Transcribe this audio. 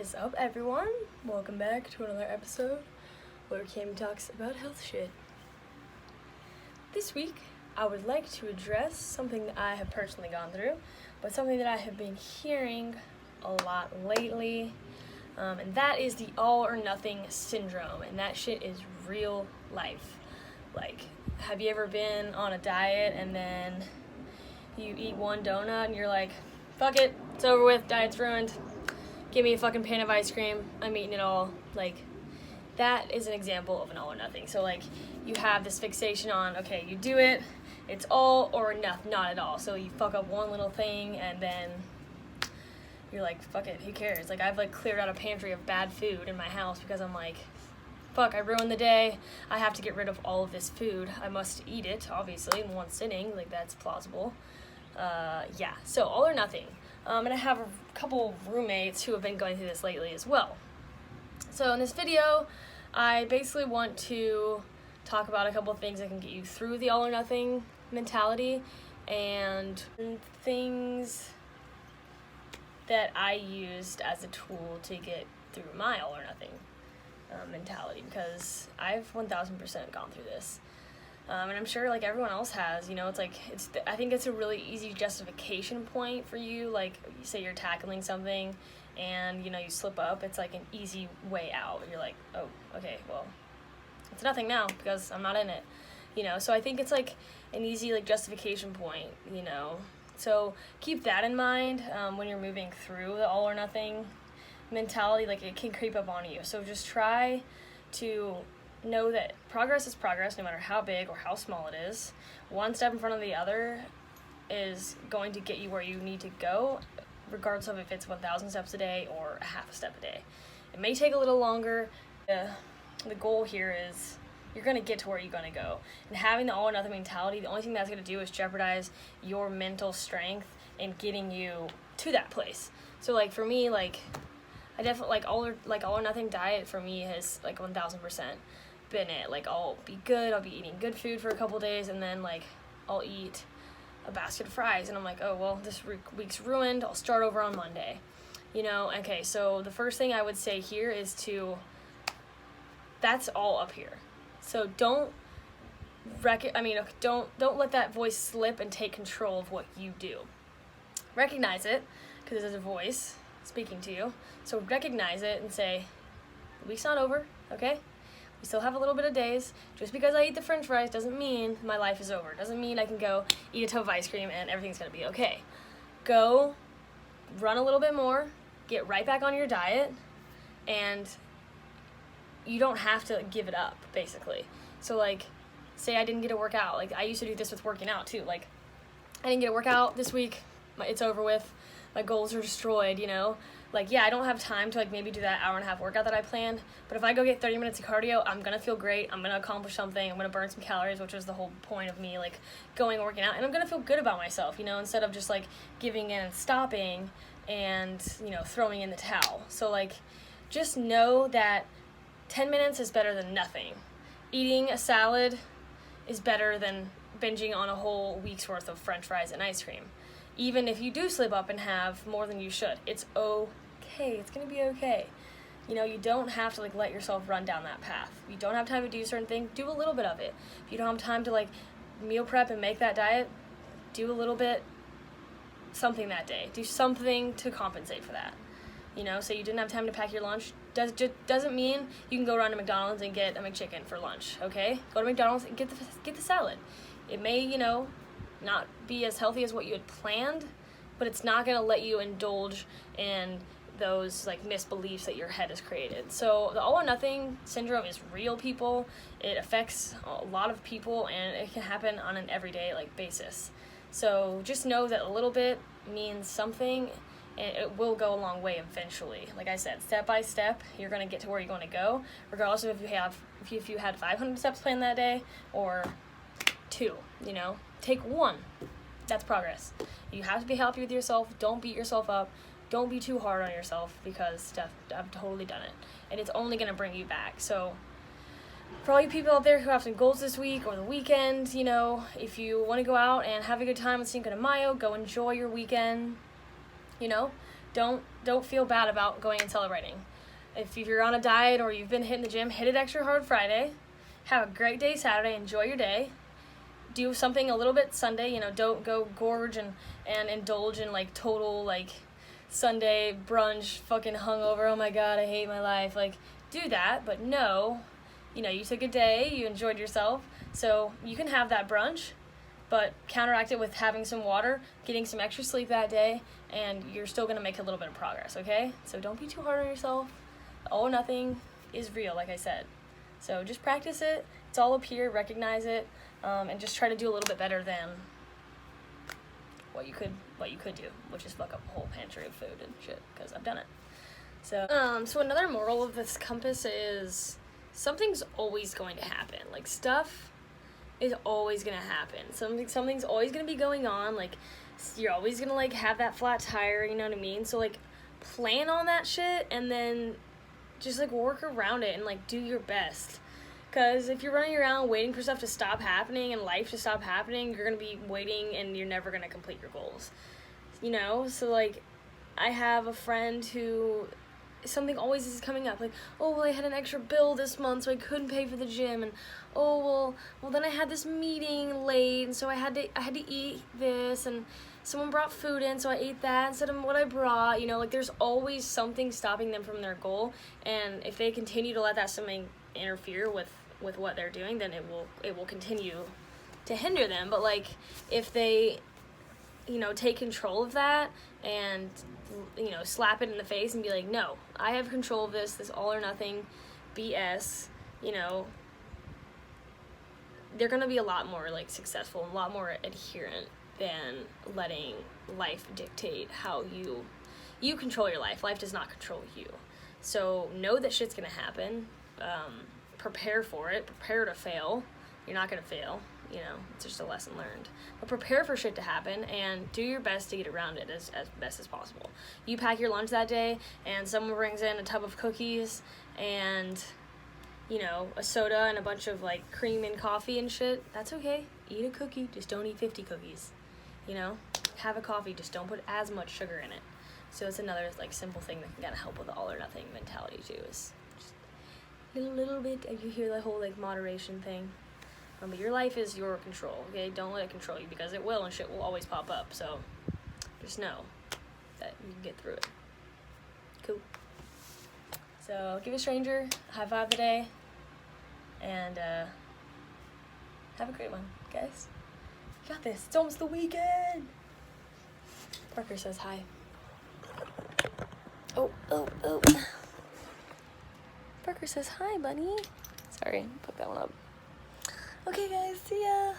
is up, everyone? Welcome back to another episode where Cam talks about health shit. This week, I would like to address something that I have personally gone through, but something that I have been hearing a lot lately, and that is the all or nothing syndrome, and that shit is real life. Like, have you ever been on a diet and then you eat one donut and you're like, fuck it, it's over with, diet's ruined, give me a fucking pan of ice cream, I'm eating it all. Like, that is an example of an all or nothing. So, like, you have this fixation on, okay, you do it, it's all or not at all. So you fuck up one little thing and then you're like, fuck it, who cares? Like, I've, like, cleared out a pantry of bad food in my house because I'm like, fuck, I ruined the day, I have to get rid of all of this food, I must eat it, obviously, in one sitting, like, that's plausible. So all or nothing. And I have a couple roommates who have been going through this lately as well. So in this video, I basically want to talk about a couple of things that can get you through the all or nothing mentality and things that I used as a tool to get through my all or nothing mentality, because I've 1000% gone through this. And I'm sure, like, everyone else has, you know, it's like, I think it's a really easy justification point for you. Like, you say you're tackling something and, you know, you slip up, it's like an easy way out. You're like, oh, okay, well, it's nothing now because I'm not in it, you know? So I think it's like an easy, like, justification point, you know? So keep that in mind when you're moving through the all or nothing mentality. Like, it can creep up on you. So just try to know that progress is progress, no matter how big or how small it is. One step in front of the other is going to get you where you need to go, regardless of if it's 1,000 steps a day or a half a step a day. It may take a little longer. The goal here is you're going to get to where you're going to go. And having the all or nothing mentality, the only thing that's going to do is jeopardize your mental strength in getting you to that place. So, like, for me, like, I definitely, all or nothing diet for me has, like, 1,000% been it. Like, I'll be good, I'll be eating good food for a couple days, and then, like, I'll eat a basket of fries, and I'm like, oh, well, this week's ruined, I'll start over on Monday, you know? Okay, so the first thing I would say here is that's all up here. So don't let that voice slip and take control of what you do. Recognize it, because there's a voice speaking to you. So recognize it and say, the week's not over, okay? We still have a little bit of days. Just because I eat the french fries doesn't mean my life is over. Doesn't mean I can go eat a tub of ice cream and everything's going to be okay. Go run a little bit more, get right back on your diet, and you don't have to give it up, basically. So, like, say I didn't get a workout. Like, I used to do this with working out, too. Like, I didn't get a workout this week. It's over with. My goals are destroyed, you know? Like, yeah, I don't have time to, like, maybe do that hour and a half workout that I planned, but if I go get 30 minutes of cardio, I'm gonna feel great, I'm gonna accomplish something, I'm gonna burn some calories, which is the whole point of me, like, going and working out, and I'm gonna feel good about myself, you know, instead of just, like, giving in and stopping and, you know, throwing in the towel. So, like, just know that 10 minutes is better than nothing. Eating a salad is better than binging on a whole week's worth of french fries and ice cream. Even if you do slip up and have more than you should, it's okay. It's going to be okay. You know, you don't have to, like, let yourself run down that path. If you don't have time to do a certain thing, do a little bit of it. If you don't have time to, like, meal prep and make that diet, do a little bit something that day. Do something to compensate for that. You know, so you didn't have time to pack your lunch. Doesn't mean you can go run to McDonald's and get a McChicken for lunch, okay? Go to McDonald's and get the salad. It may, you know, not be as healthy as what you had planned, but it's not going to let you indulge in those, like, misbeliefs that your head has created. So the all or nothing syndrome is real, people. It affects a lot of people, and it can happen on an everyday, like, basis. So just know that a little bit means something, and it will go a long way eventually. Like I said, step by step, you're going to get to where you're going to go, regardless of if you had 500 steps planned that day or 2, you know. Take 1. That's progress. You have to be happy with yourself. Don't beat yourself up. Don't be too hard on yourself, because I've totally done it. And it's only going to bring you back. So for all you people out there who have some goals this week or the weekend, you know, if you want to go out and have a good time with Cinco de Mayo, go enjoy your weekend. You know, don't feel bad about going and celebrating. If you're on a diet or you've been hitting the gym, hit it extra hard Friday. Have a great day Saturday. Enjoy your day. Do something a little bit Sunday. You know, don't go gorge and indulge in like total like Sunday brunch fucking hungover. Oh my God, I hate my life. Like, do that, but no, you know, you took a day, you enjoyed yourself, so you can have that brunch, but counteract it with having some water, getting some extra sleep that day, and you're still going to make a little bit of progress, okay? So don't be too hard on yourself. All or nothing is real, like I said. So just practice it. It's all up here. Recognize it, and just try to do a little bit better than what you could do, which is fuck up a whole pantry of food and shit, because I've done it. So another moral of this compass is something's always going to happen. Like, stuff is always going to happen. Something's always going to be going on. Like, you're always going to, like, have that flat tire, you know what I mean? So, like, plan on that shit and then just, like, work around it and, like, do your best. Because if you're running around waiting for stuff to stop happening and life to stop happening, you're going to be waiting and you're never going to complete your goals. You know? So, like, I have a friend who something always is coming up, like, oh, well, I had an extra bill this month, so I couldn't pay for the gym, and oh, well, then I had this meeting late, and so I had to eat this, and someone brought food in, so I ate that instead of what I brought, you know, like, there's always something stopping them from their goal, and if they continue to let that something interfere with what they're doing, then it will continue to hinder them. But, like, if they, you know, take control of that and, you know, slap it in the face and be like, no, I have control of this all or nothing BS, you know, they're going to be a lot more, like, successful and a lot more adherent than letting life dictate how you control your life. Life does not control you. So know that shit's going to happen. Prepare for it. Prepare to fail. You're not going to fail. You know, it's just a lesson learned. But prepare for shit to happen and do your best to get around it as best as possible. You pack your lunch that day and someone brings in a tub of cookies and, you know, a soda and a bunch of, like, cream and coffee and shit. That's okay. Eat a cookie. Just don't eat 50 cookies. You know? Have a coffee. Just don't put as much sugar in it. So it's another, like, simple thing that can kind of help with the all or nothing mentality, too, is just a little bit. You hear the whole, like, moderation thing. But your life is your control, okay? Don't let it control you, because it will, and shit will always pop up. So just know that you can get through it. Cool. So give a stranger a high five today, and have a great one, guys. You got this. It's almost the weekend. Parker says hi. Oh. Parker says hi, bunny. Sorry, put that one up. Okay, guys, see ya.